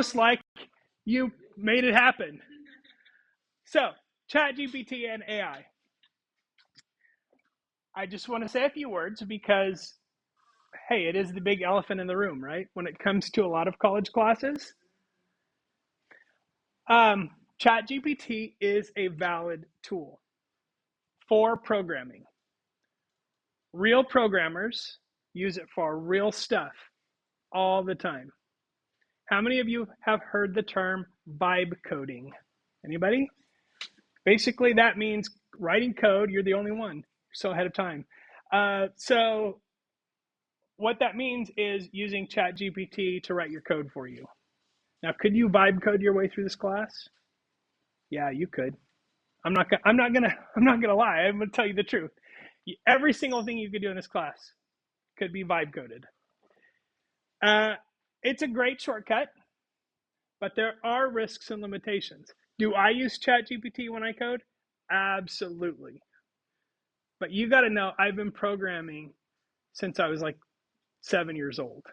almost like you made it happen. So, ChatGPT and AI. I just want to say a few words because, hey, it is the big elephant in the room, right? When it comes to a lot of college classes. ChatGPT is a valid tool for programming. Real programmers use it for real stuff all the time. How many of you have heard the term vibe coding? Anybody? Basically, that means writing code. You're the only one. So ahead of time. So what that means is using ChatGPT to write your code for you. Now, could you vibe code your way through this class? Yeah, you could. I'm not gonna lie. I'm gonna tell you the truth. Every single thing you could do in this class could be vibe coded. It's a great shortcut, but there are risks and limitations. Do I use ChatGPT when I code? Absolutely. But you got to know, I've been programming since I was like 7 years old.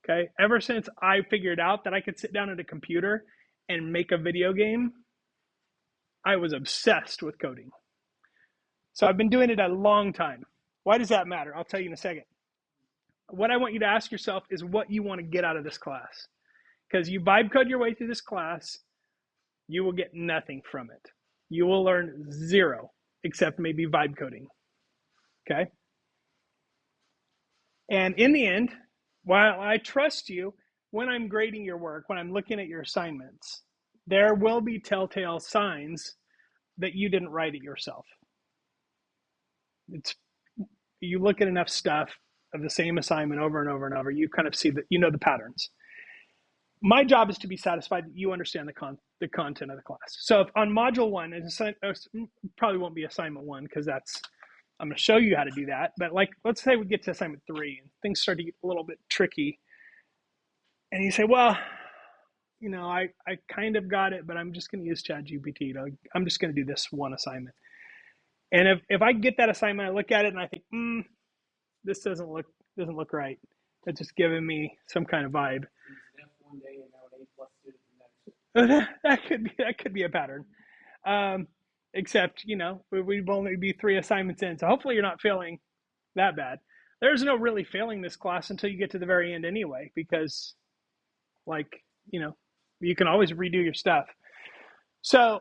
Okay. Ever since I figured out that I could sit down at a computer and make a video game, I was obsessed with coding. So I've been doing it a long time. Why does that matter? I'll tell you in a second. What I want you to ask yourself is what you want to get out of this class. Because you vibe code your way through this class, you will get nothing from it. You will learn zero, except maybe vibe coding. Okay? And in the end, while I trust you, when I'm grading your work, when I'm looking at your assignments, there will be telltale signs that you didn't write it yourself. You look at enough stuff of the same assignment over and over and over, you kind of see that, you know, the patterns. My job is to be satisfied that you understand the content of the class. So if on module one, probably won't be assignment one because I'm going to show you how to do that. But like, let's say we get to assignment 3 and things start to get a little bit tricky. And you say, well, you know, I kind of got it, but I'm just going to use ChatGPT. I'm just going to do this one assignment. And if I get that assignment, I look at it and I think, this doesn't look right. It's just giving me some kind of vibe. That could be a pattern. Except, you know, we've only be 3 assignments in. So hopefully you're not failing that bad. There's no really failing this class until you get to the very end anyway, because like, you know, you can always redo your stuff. So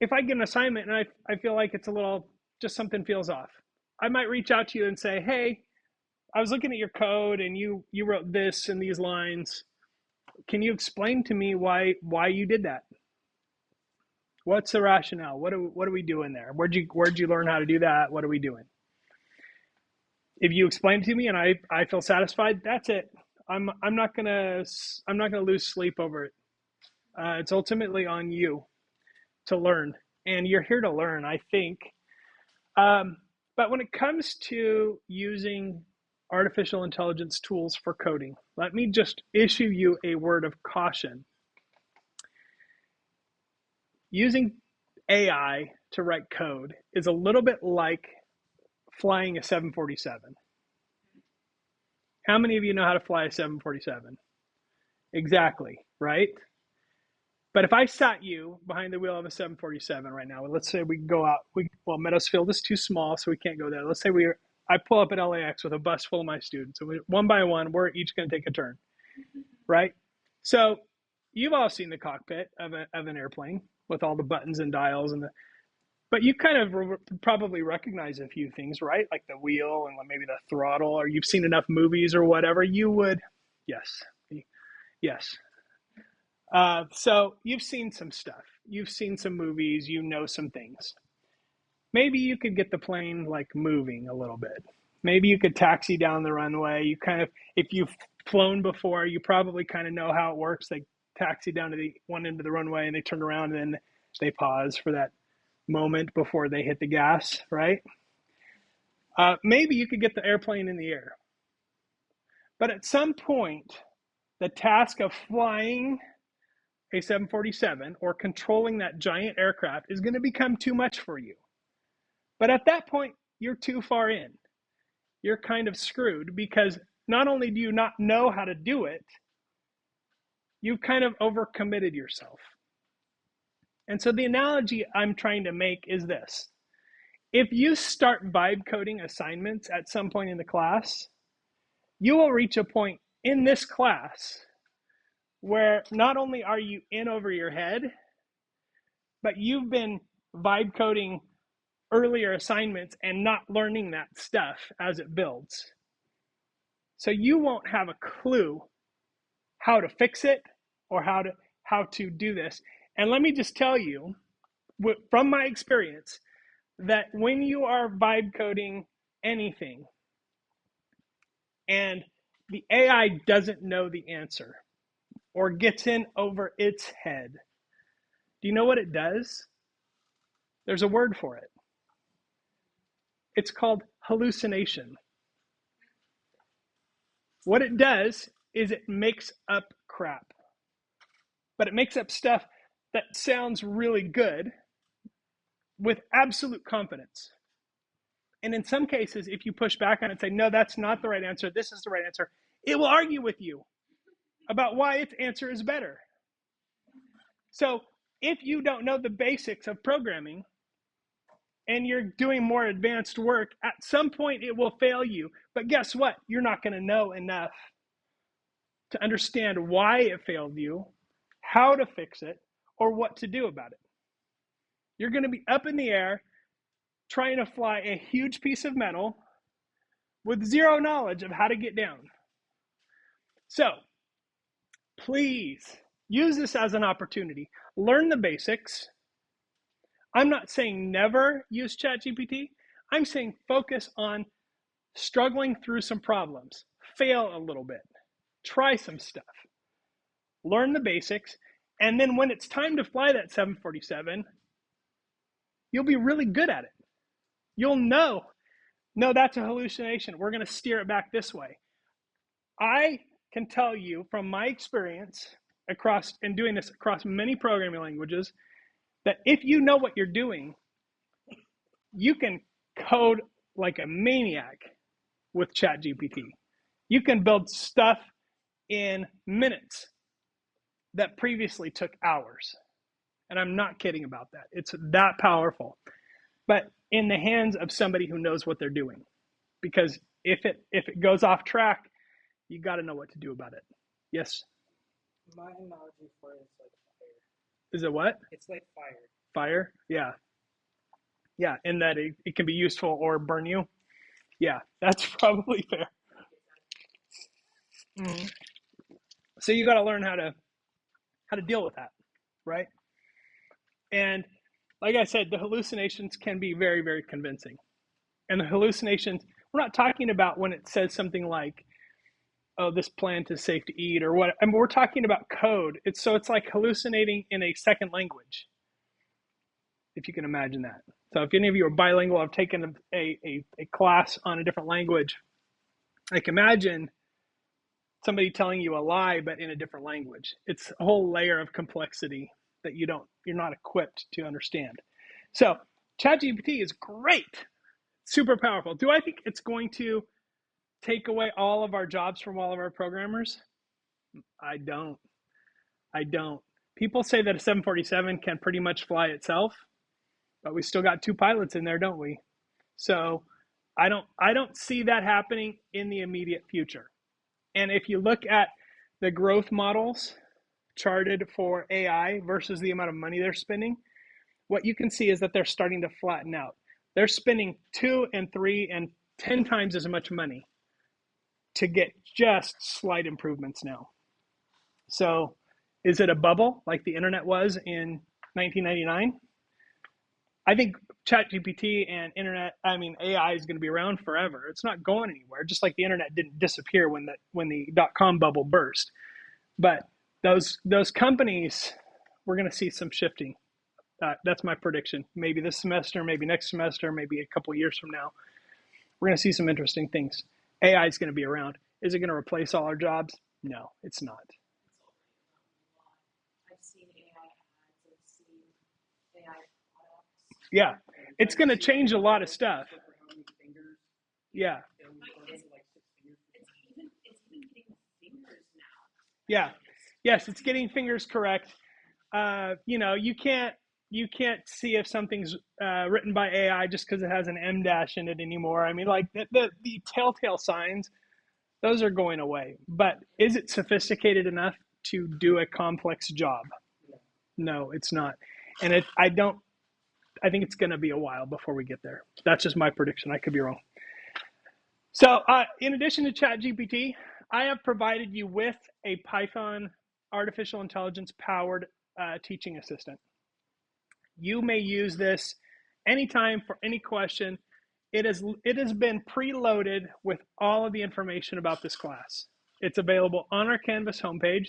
if I get an assignment and I feel like it's a little, just something feels off, I might reach out to you and say, hey, I was looking at your code and you wrote this in these lines. Can you explain to me why you did that? What's the rationale? What are we doing there? Where'd you learn how to do that? What are we doing? If you explain to me and I feel satisfied, that's it. I'm not gonna lose sleep over it. It's ultimately on you to learn, and you're here to learn, I think. But when it comes to using artificial intelligence tools for coding, let me just issue you a word of caution. Using AI to write code is a little bit like flying a 747. How many of you know how to fly a 747? Exactly, right? But if I sat you behind the wheel of a 747 right now, let's say we go out, Meadowsfield is too small, so we can't go there. Let's say I pull up at LAX with a bus full of my students, and one by one, we're each going to take a turn, right? So you've all seen the cockpit of an airplane with all the buttons and dials but you kind of probably recognize a few things, right? Like the wheel and maybe the throttle, or you've seen enough movies or whatever. You would, yes. So you've seen some stuff. You've seen some movies. You know some things. Maybe you could get the plane like moving a little bit. Maybe you could taxi down the runway. You kind of, if you've flown before, you probably kind of know how it works. They taxi down to the one end of the runway and they turn around and then they pause for that moment before they hit the gas, right? Maybe you could get the airplane in the air. But at some point, the task of flying a 747 or controlling that giant aircraft is going to become too much for you. But at that point, you're too far in. You're kind of screwed because not only do you not know how to do it, you've kind of overcommitted yourself. And so the analogy I'm trying to make is this. If you start vibe coding assignments at some point in the class, you will reach a point in this class where not only are you in over your head, but you've been vibe coding earlier assignments and not learning that stuff as it builds. So you won't have a clue how to fix it or how to do this. And let me just tell you, from my experience, that when you are vibe coding anything and the AI doesn't know the answer or gets in over its head, do you know what it does? There's a word for it. It's called hallucination. What it does is it makes up crap, but it makes up stuff that sounds really good with absolute confidence. And in some cases, if you push back on it and say, no, that's not the right answer, this is the right answer, it will argue with you about why its answer is better. So if you don't know the basics of programming and you're doing more advanced work, at some point it will fail you. But guess what? You're not going to know enough to understand why it failed you, how to fix it, or what to do about it. You're going to be up in the air trying to fly a huge piece of metal with zero knowledge of how to get down. So please use this as an opportunity. Learn the basics. I'm not saying never use ChatGPT. I'm saying focus on struggling through some problems. Fail a little bit. Try some stuff. Learn the basics. And then when it's time to fly that 747, you'll be really good at it. You'll know, no, that's a hallucination. We're going to steer it back this way. I can tell you from my experience across and doing this across many programming languages that if you know what you're doing, you can code like a maniac with ChatGPT. You can build stuff in minutes that previously took hours. And I'm not kidding about that. It's that powerful. But in the hands of somebody who knows what they're doing. Because if it goes off track, you got to know what to do about it. Yes? My analogy for it is like fire. Is it what? It's like fire. Fire? Yeah. Yeah, in that it can be useful or burn you. Yeah, that's probably fair. Mm-hmm. So you got to learn how to deal with that, right? And like I said, the hallucinations can be very, very convincing. And the hallucinations, we're not talking about when it says something like, oh, this plant is safe to eat or what. I mean, we're talking about code. It's like hallucinating in a second language, if you can imagine that. So if any of you are bilingual, have taken a class on a different language, like imagine somebody telling you a lie, but in a different language. It's a whole layer of complexity that you're not equipped to understand. So ChatGPT is great, super powerful. Do I think it's going to take away all of our jobs from all of our programmers? I don't. People say that a 747 can pretty much fly itself, but we still got two pilots in there, don't we? So I don't see that happening in the immediate future. And if you look at the growth models charted for AI versus the amount of money they're spending, what you can see is that they're starting to flatten out. They're spending 2 and 3 and 10 times as much money to get just slight improvements now. So is it a bubble like the internet was in 1999? I think ChatGPT and AI is going to be around forever. It's not going anywhere. Just like the internet didn't disappear when the .com bubble burst. But those companies, we're going to see some shifting. That's my prediction. Maybe this semester, maybe next semester, maybe a couple of years from now, we're going to see some interesting things. AI is going to be around. Is it going to replace all our jobs? No, it's not. I've seen AI ads, I've seen AI products. Yeah, it's going to change a lot of stuff. Yeah. It's even getting fingers now. Yeah. Yes, it's getting fingers correct. You can't see if something's written by AI just because it has an M dash in it anymore. I mean, like the telltale signs, those are going away. But is it sophisticated enough to do a complex job? No, it's not. And I think it's going to be a while before we get there. That's just my prediction. I could be wrong. So, in addition to ChatGPT, I have provided you with a Python artificial intelligence powered teaching assistant. You may use this anytime for any question. It has been preloaded with all of the information about this class. It's available on our Canvas homepage.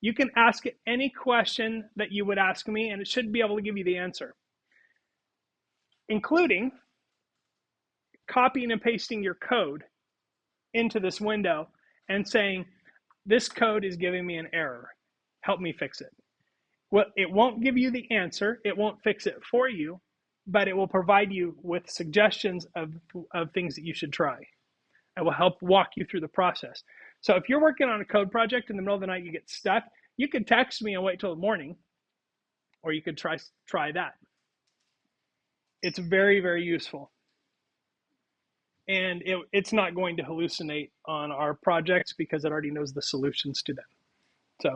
You can ask it any question that you would ask me, and it should be able to give you the answer, including copying and pasting your code into this window and saying, this code is giving me an error. Help me fix it. Well, it won't give you the answer. It won't fix it for you, but it will provide you with suggestions of things that you should try. It will help walk you through the process. So if you're working on a code project in the middle of the night, you get stuck, you could text me and wait till the morning, or you could try that. It's very, very useful. And it's not going to hallucinate on our projects because it already knows the solutions to them. So